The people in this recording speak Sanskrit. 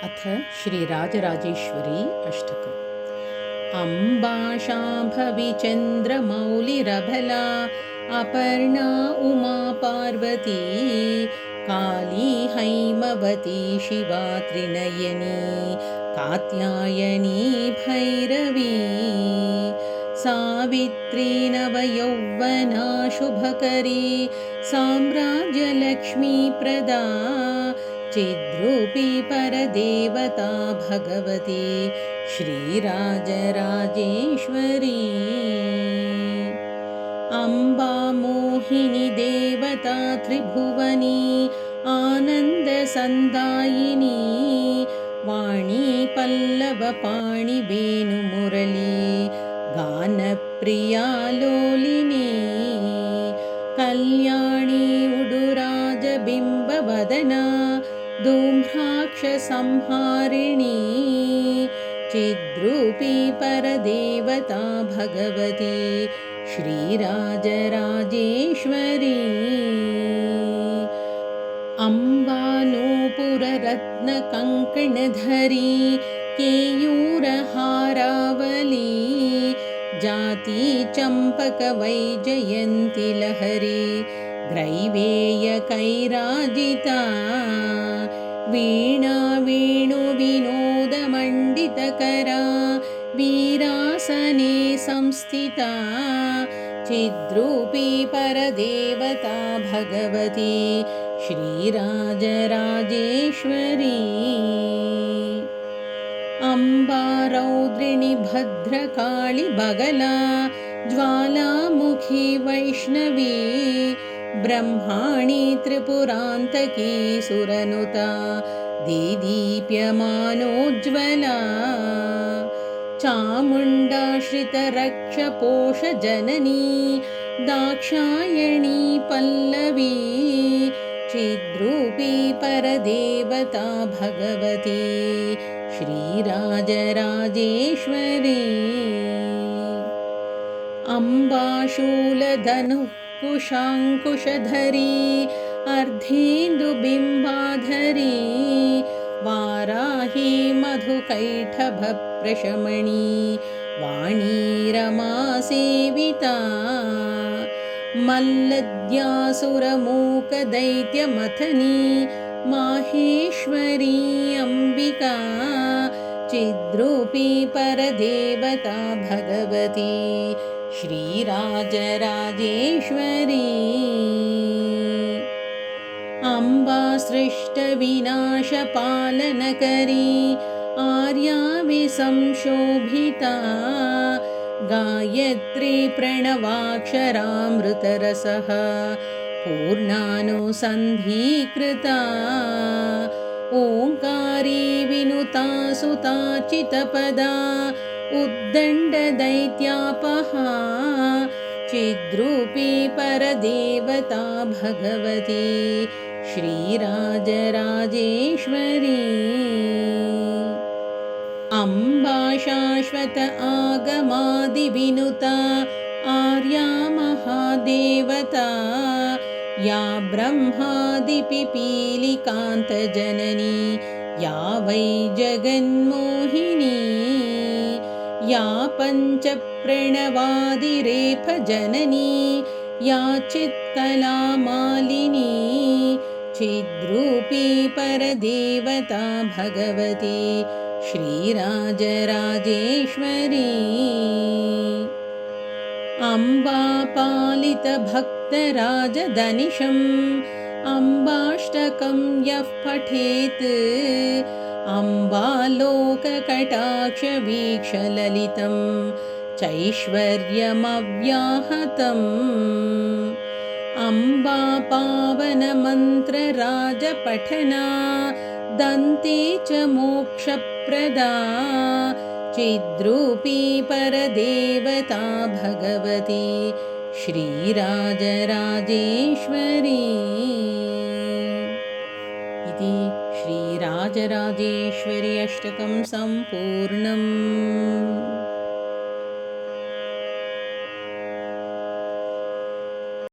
अथ श्रीराजराजेश्वरी अष्टकम्। अम्बा शाम्भवी चन्द्रमौलिरबला अपर्णा उमा पार्वती काली हैमवती शिवा त्रिनयनी कात्यायनी भैरवी सावित्री नवयौवना शुभकरी साम्राज्यलक्ष्मीप्रदा चिद्रूपी परदेवता भगवती श्रीराजराजेश्वरी अम्बा मोहिनी देवता त्रिभुवनी आनन्दसन्दायिनी वाणी पल्लवपाणि वेणुमुरली गानप्रिया लोलिनी कल्याणी उडुराजबिम्बवदना धूम्राक्षसंहारिणी चिद्रूपी परदेवता भगवती श्रीराजराजेश्वरी अम्बा नूपुररत्नकङ्कणधरी केयूरहारावली जाती चम्पकवैजयन्ती लहरी ग्रैवेयकैराजिता वीणा वेणुविनोदमण्डितकरा वीरासने संस्थिता चिद्रूपी परदेवता भगवती श्रीराजराजेश्वरी अम्बा रौद्रिणी भद्रकाळी बगला ज्वालामुखी वैष्णवी ब्रह्माणी त्रिपुरान्तकी सुरनुता देदीप्यमानोज्ज्वला चामुण्डाश्रितरक्षपोषजननी दाक्षायणी पल्लवी चिद्रूपी परदेवता भगवती श्रीराजराजेश्वरी अम्बा शूलधनुः कुशाङ्कुशधरी अर्धेन्दुबिम्बाधरी वाराही मधुकैटभप्रशमनी वाणी रमासेविता मल्लद्यासुरमूकदैत्यमथनी माहेश्वरी अम्बिका चिद्रूपी परदेवता भगवती श्रीराजराजेश्वरी अम्बा सृष्टविनाशपालनकरी आर्याविसंशोभिता गायत्री प्रणवाक्षरामृतरसः पूर्णानुसन्धीकृता ओङ्कारी विनुता सुताचितपदा उद्दण्डदैत्यापहा चिद्रूपी परदेवता भगवती श्रीराजराजेश्वरी अम्बा शाश्वत आगमादिविनुता आर्या महादेवता या ब्रह्मादिपिपीलिकान्तजननी या वै जगन्मोहिनी या पञ्चप्रणवादिरेफजननी या चित्कलामालिनी चिद्रूपी परदेवता भगवती श्रीराजराजेश्वरी अम्बा पालितभक्तराजदनिशम् अम्बाष्टकं यः पठेत् अम्बालोककटाक्षवीक्षललितं चैश्वर्यमव्याहतम् अम्बा पावनमन्त्रराजपठना दन्ते च मोक्षप्रदा चिद्रूपी परदेवता भगवती श्रीराजराजेश्वरी इति श्रीराजराजेश्वरी अष्टकं सम्पूर्णम्।